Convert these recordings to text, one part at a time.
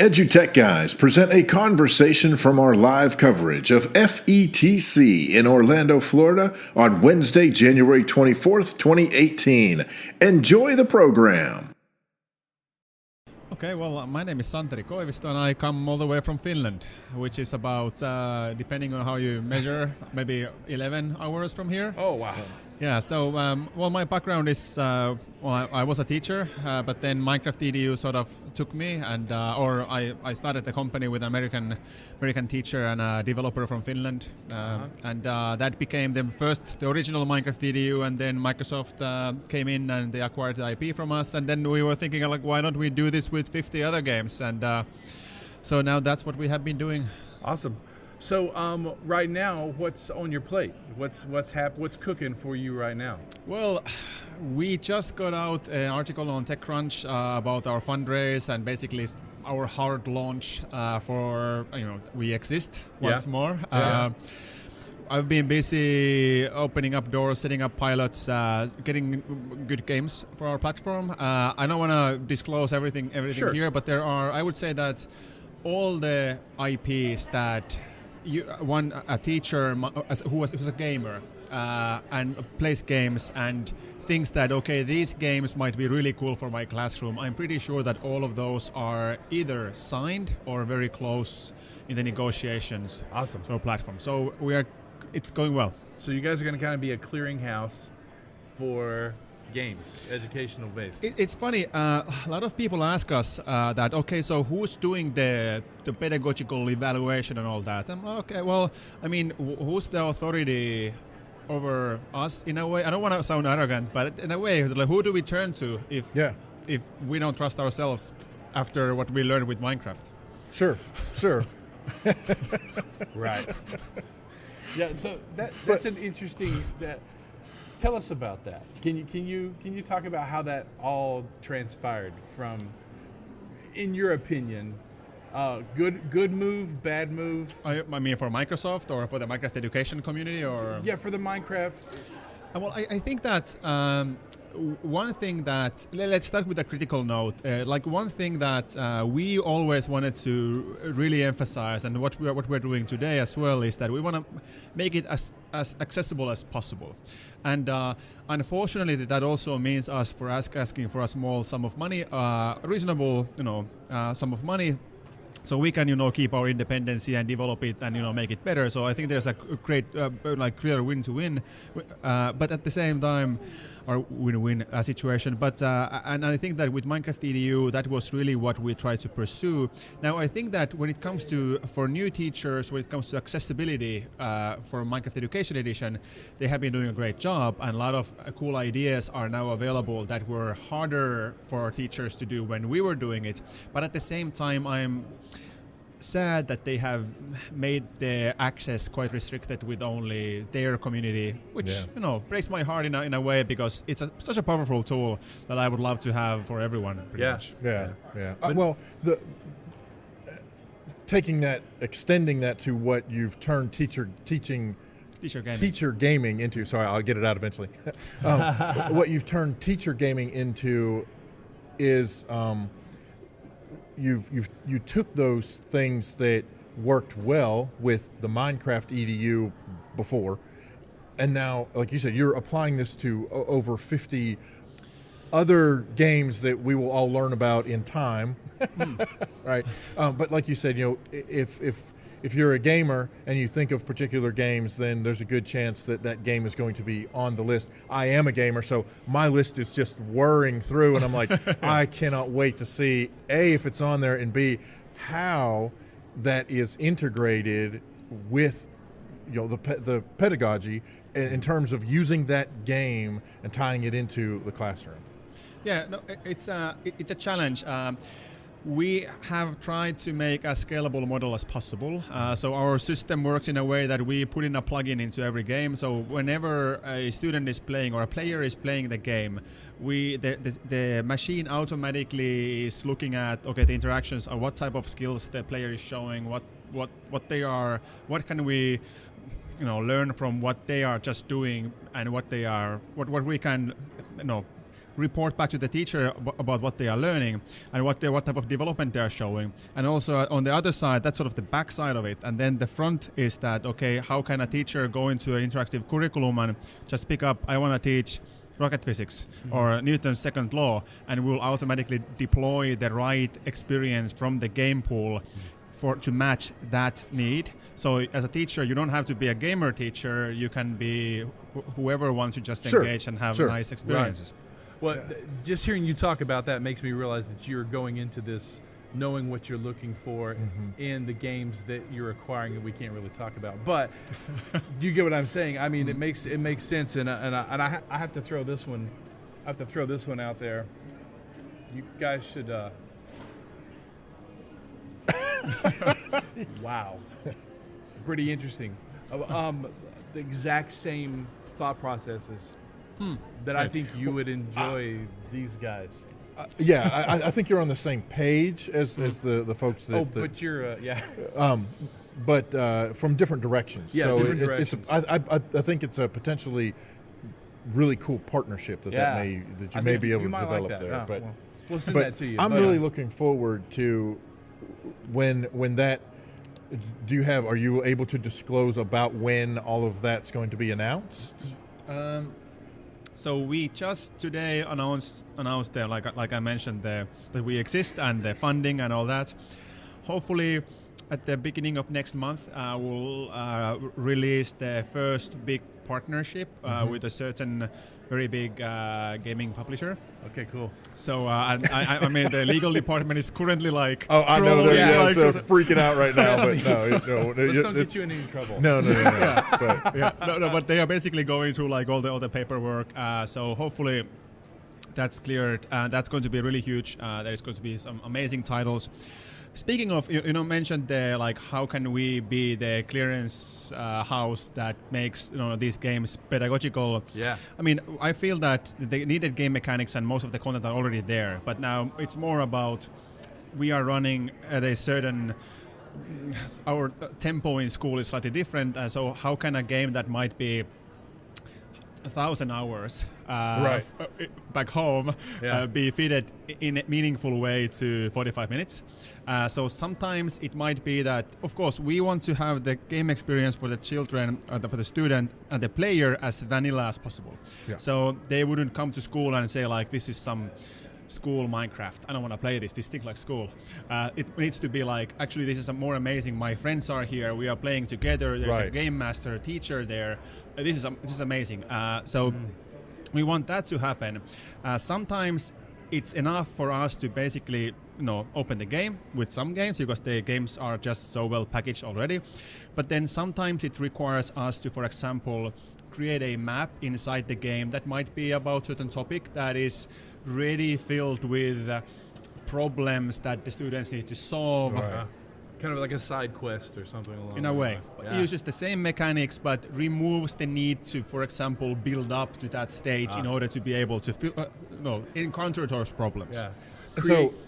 EduTech Guys present a conversation from our live coverage of FETC in Orlando, Florida on Wednesday, January 24th, 2018. Enjoy the program. Okay, well, my name is Santeri Koivisto and I come all the way from Finland, which is about, depending on how you measure, maybe 11 hours from here. Oh, wow. Yeah, so, well, my background is, I was a teacher, but then Minecraft EDU sort of took me, and I started the company with an American teacher and a developer from Finland, and that became the original Minecraft EDU, and then Microsoft came in and they acquired the IP from us, and then we were thinking, like, why don't we do this with 50 other games, and so now that's what we have been doing. Awesome. So right now, what's on your plate? What's cooking for you right now? Well, we just got out an article on TechCrunch about our fundraise and basically our hard launch for, we exist once more. I've been busy opening up doors, setting up pilots, getting good games for our platform. I don't want to disclose everything Sure. here, but there are, I would say that all the IPs that a teacher who's a gamer and plays games and thinks that, okay, these games might be really cool for my classroom, I'm pretty sure that all of those are either signed or very close in the negotiations. Awesome. For our platform. So it's going well. So you guys are going to kind of be a clearinghouse for games, educational based. It's funny, a lot of people ask us that, okay, so who's doing the pedagogical evaluation and all that? Okay, well, I mean, who's the authority over us in a way? I don't want to sound arrogant, but in a way, like, who do we turn to if we don't trust ourselves after what we learned with Minecraft? Sure. Right. Yeah, so that's an interesting... Tell us about that. Can you talk about how that all transpired from, in your opinion, good move, bad move? I mean, for Microsoft or for the Minecraft education community, or for the Minecraft. Well, I think that one thing that let's start with a critical note. One thing that we always wanted to really emphasize, and what we're doing today as well, is that we want to make it as accessible as possible. And unfortunately, that also means asking for a small sum of money, reasonable, sum of money, so we can, keep our independency and develop it and, make it better. So I think there's a great, clear win-to-win, but at the same time, or win-win situation. But and I think that with Minecraft EDU, that was really what we tried to pursue. Now, I think that when it comes for new teachers, when it comes to accessibility for Minecraft Education Edition, they have been doing a great job, and a lot of cool ideas are now available that were harder for teachers to do when we were doing it. But at the same time, I'm sad that they have made the access quite restricted with only their community, which breaks my heart in a way, because it's such a powerful tool that I would love to have for everyone. Pretty much. Well, extending that to what you've turned teacher gaming into. Sorry, I'll get it out eventually. What you've turned teacher gaming into is. You took those things that worked well with the Minecraft EDU before, and now, like you said, you're applying this to over 50 other games that we will all learn about in time, right? But like you said, if you're a gamer and you think of particular games, then there's a good chance that game is going to be on the list. I am a gamer, so my list is just whirring through, and I'm like, I cannot wait to see, A, if it's on there, and B, how that is integrated with the pedagogy in terms of using that game and tying it into the classroom. Yeah, no, it's a challenge. We have tried to make a scalable model as possible. So our system works in a way that we put in a plugin into every game. So whenever a student is playing or a player is playing the game, the machine automatically is looking at, okay, the interactions are what type of skills the player is showing, what they are, what can we learn from what they are just doing, and what we can report back to the teacher about what they are learning and what type of development they are showing. And also on the other side, that's sort of the back side of it. And then the front is that, okay, how can a teacher go into an interactive curriculum and just pick up, I want to teach rocket physics or Newton's second law, and we'll automatically deploy the right experience from the game pool to match that need. So as a teacher, you don't have to be a gamer teacher. You can be whoever wants to just engage and have nice experiences. Right. Well, just hearing you talk about that makes me realize that you're going into this knowing what you're looking for in the games that you're acquiring that we can't really talk about. But do you get what I'm saying? I mean, it makes sense, and I have to throw this one. I have to throw this one out there. You guys should. Wow, pretty interesting. The exact same thought processes that I think you would enjoy these guys. I think you're on the same page as the folks that. But you're but from different directions. Yeah, so different directions. I think it's a potentially really cool partnership that you may be able to develop like there. But we'll send that to you. I'm really looking forward to when that. Are you able to disclose about when all of that's going to be announced? So we just today announced there, like I mentioned, that we exist and the funding and all that. Hopefully, at the beginning of next month, we'll release the first big partnership with a certain very big gaming publisher. Okay, cool. So I mean, the legal department is currently like. Oh, I know they're freaking out right now, but no, let's don't get you in any trouble. No. But they are basically going through like all the paperwork. So hopefully, that's cleared. That's going to be really huge. There is going to be some amazing titles. Speaking of, mentioned the like, how can we be the clearance house that makes these games pedagogical? Yeah. I mean, I feel that the needed game mechanics and most of the content are already there, but now it's more about we are running at a certain. Our tempo in school is slightly different, so how can a game that might be 1,000 hours back home be fitted in a meaningful way to 45 minutes. So sometimes it might be that, of course, we want to have the game experience for the children, for the student and the player as vanilla as possible. Yeah. So they wouldn't come to school and say like, this is some school Minecraft. I don't want to play this. This thing like school. It needs to be like, actually, this is more amazing. My friends are here. We are playing together. There's a game master, teacher there. This is amazing. So we want that to happen. Sometimes it's enough for us to basically open the game with some games because the games are just so well packaged already. But then sometimes it requires us to, for example, create a map inside the game that might be about a certain topic that is really filled with problems that the students need to solve. Right. Kind of like a side quest or something along in a way. Yeah. It uses the same mechanics but removes the need to, for example, build up to that stage in order to be able to encounter those problems. Yeah.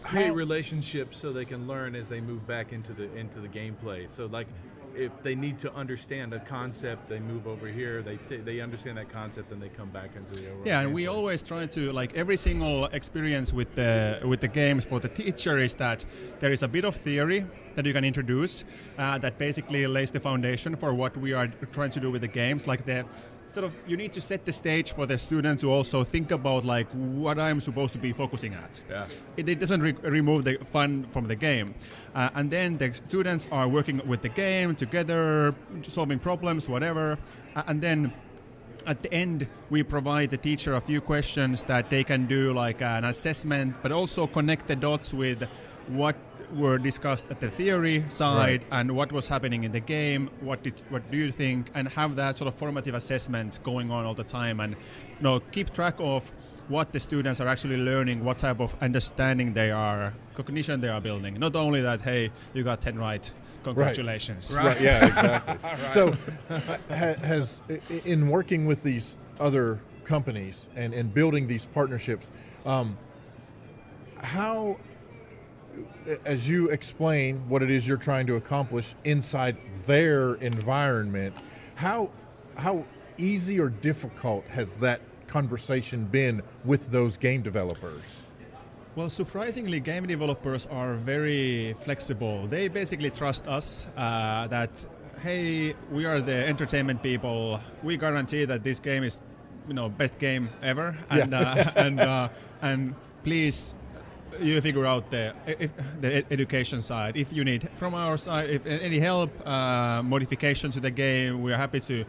Create relationships so they can learn as they move back into the gameplay. So like if they need to understand a concept, they move over here, they understand that concept and they come back into the overall and gameplay. we always try to, like, every single experience with the games for the teacher is that there is a bit of theory that you can introduce that basically lays the foundation for what we are trying to do with the games. Like the sort of, you need to set the stage for the student to also think about like what I'm supposed to be focusing at. Yeah. It doesn't remove the fun from the game. And then the students are working with the game together, solving problems, whatever. And then at the end, we provide the teacher a few questions that they can do like an assessment, but also connect the dots with what were discussed at the theory side and what was happening in the game, what do you think, and have that sort of formative assessments going on all the time, and keep track of what the students are actually learning, what type of understanding cognition they are building. Not only that, hey, you got 10 right, congratulations. Right. Yeah, exactly. So has in working with these other companies and building these partnerships, how, as you explain what it is you're trying to accomplish inside their environment, how easy or difficult has that conversation been with those game developers? Well, surprisingly, game developers are very flexible. They basically trust us that, hey, we are the entertainment people. We guarantee that this game is, best game ever, and and please, you figure out the education side. If you need from our side, if any help, modifications to the game, we are happy to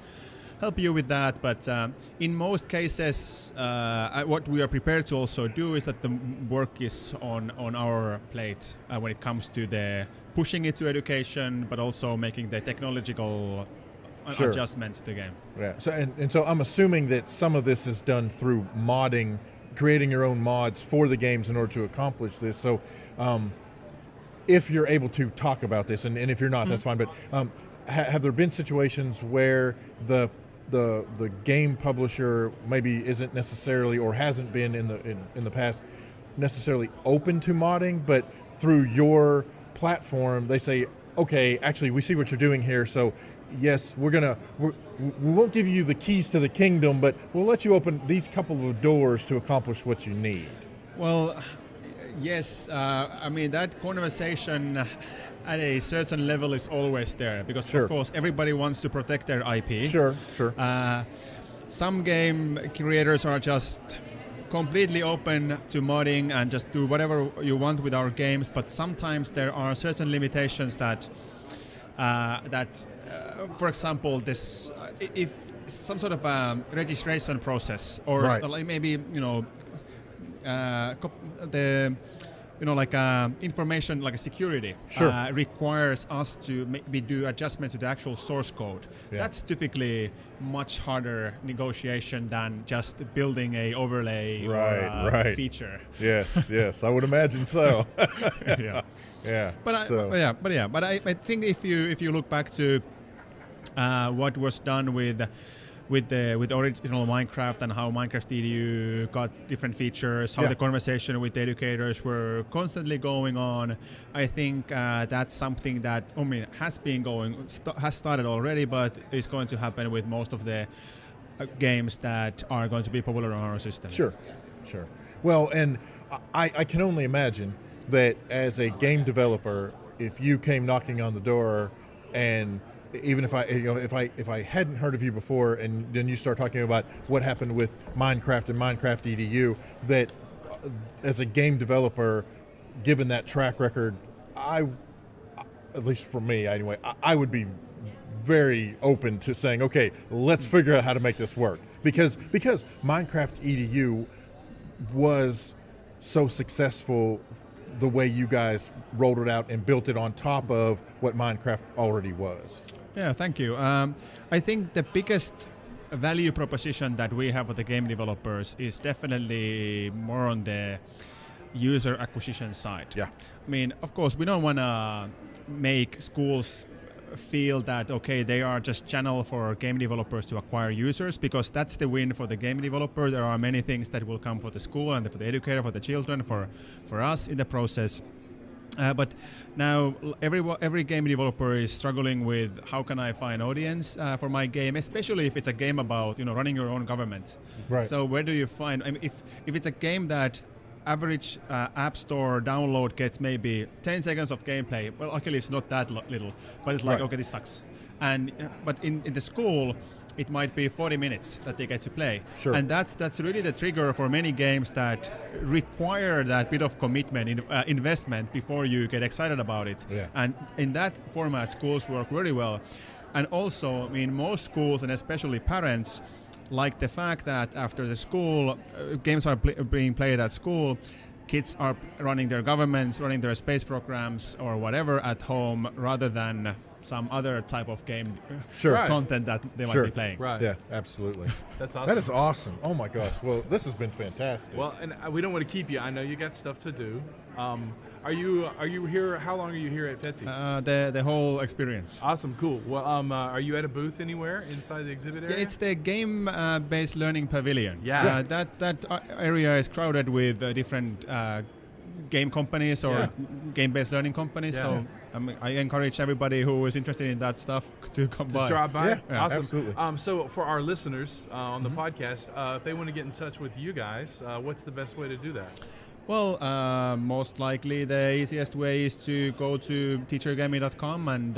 help you with that. But in most cases, what we are prepared to also do is that the work is on our plate when it comes to the pushing it to education, but also making the technological adjustments to the game. Yeah. So and so I'm assuming that some of this is done through modding, creating your own mods for the games in order to accomplish this. So if you're able to talk about this, and if you're not, that's fine. But have there been situations where the game publisher maybe isn't necessarily, or hasn't been in the past, necessarily open to modding, but through your platform they say, okay, actually we see what you're doing here, so yes, we won't give you the keys to the kingdom, but we'll let you open these couple of doors to accomplish what you need? Well, yes, I mean that conversation at a certain level is always there, because of course everybody wants to protect their IP. Sure. Some game creators are just completely open to modding and just do whatever you want with our games, but sometimes there are certain limitations that for example, this if some sort of registration process, or like maybe the information like a security requires us to maybe do adjustments to the actual source code. That's typically much harder negotiation than just building a overlay or feature. Yes, I would imagine so. But I think if you look back to what was done with the original Minecraft and how Minecraft EDU got different features, how the conversation with the educators were constantly going on, I think that's something that has started already, but is going to happen with most of the games that are going to be popular on our system. Sure. Well, and I can only imagine that as a game developer, if you came knocking on the door, and even if I hadn't heard of you before, and then you start talking about what happened with Minecraft and Minecraft EDU, that as a game developer, given that track record, at least for me anyway, I would be very open to saying, okay, let's figure out how to make this work, because Minecraft EDU was so successful the way you guys rolled it out and built it on top of what Minecraft already was. Yeah, thank you. I think the biggest value proposition that we have with the game developers is definitely more on the user acquisition side. Yeah. I mean, of course, we don't want to make schools feel that, okay, they are just channel for game developers to acquire users, because that's the win for the game developer. There are many things that will come for the school and for the educator, for the children, for us in the process. But now every game developer is struggling with, how can I find audience for my game, especially if it's a game about running your own government. Right. So where do you find? I mean, if it's a game that average App Store download gets maybe 10 seconds of gameplay, well, luckily it's not that little, but it's like, okay, this sucks. And but in the school, it might be 40 minutes that they get to play. Sure. And that's really the trigger for many games that require that bit of commitment, investment before you get excited about it. Yeah. And in that format, schools work very well. And also, I mean, most schools, and especially parents, like the fact that after the school, games are being played at school, kids are running their governments, running their space programs or whatever at home, rather than some other type of game content that they might be playing. Right. Yeah, absolutely. That's awesome. That is awesome. Oh my gosh. Well, this has been fantastic. Well, and we don't want to keep you. I know you got stuff to do. Are you here? How long are you here at FETC? The whole experience. Awesome, cool. Well, are you at a booth anywhere inside the exhibit area? Yeah, it's the game-based learning pavilion. Yeah. That area is crowded with different game companies or game-based learning companies. Yeah. So I encourage everybody who is interested in that stuff to come by. Drop by. Yeah, Awesome. absolutely. So for our listeners on the podcast, if they want to get in touch with you guys, what's the best way to do that? Well, most likely the easiest way is to go to teachergaming.com, and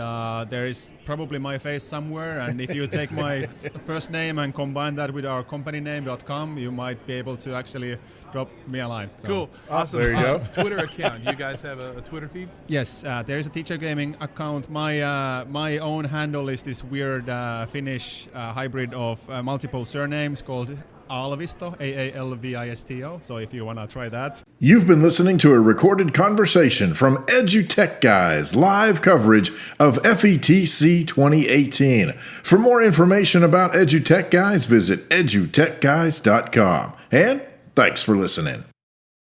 there is probably my face somewhere. And if you take my first name and combine that with our company name.com, you might be able to actually drop me a line. So. Cool. Awesome. There you go. Twitter account. You guys have a Twitter feed? Yes, there is a Teacher Gaming account. My own handle is this weird Finnish hybrid of multiple surnames called Alvisto, Aalvisto. So if you want to try that. You've been listening to a recorded conversation from EduTech Guys live coverage of FETC 2018. For more information about EduTech Guys, visit edutechguys.com. And thanks for listening.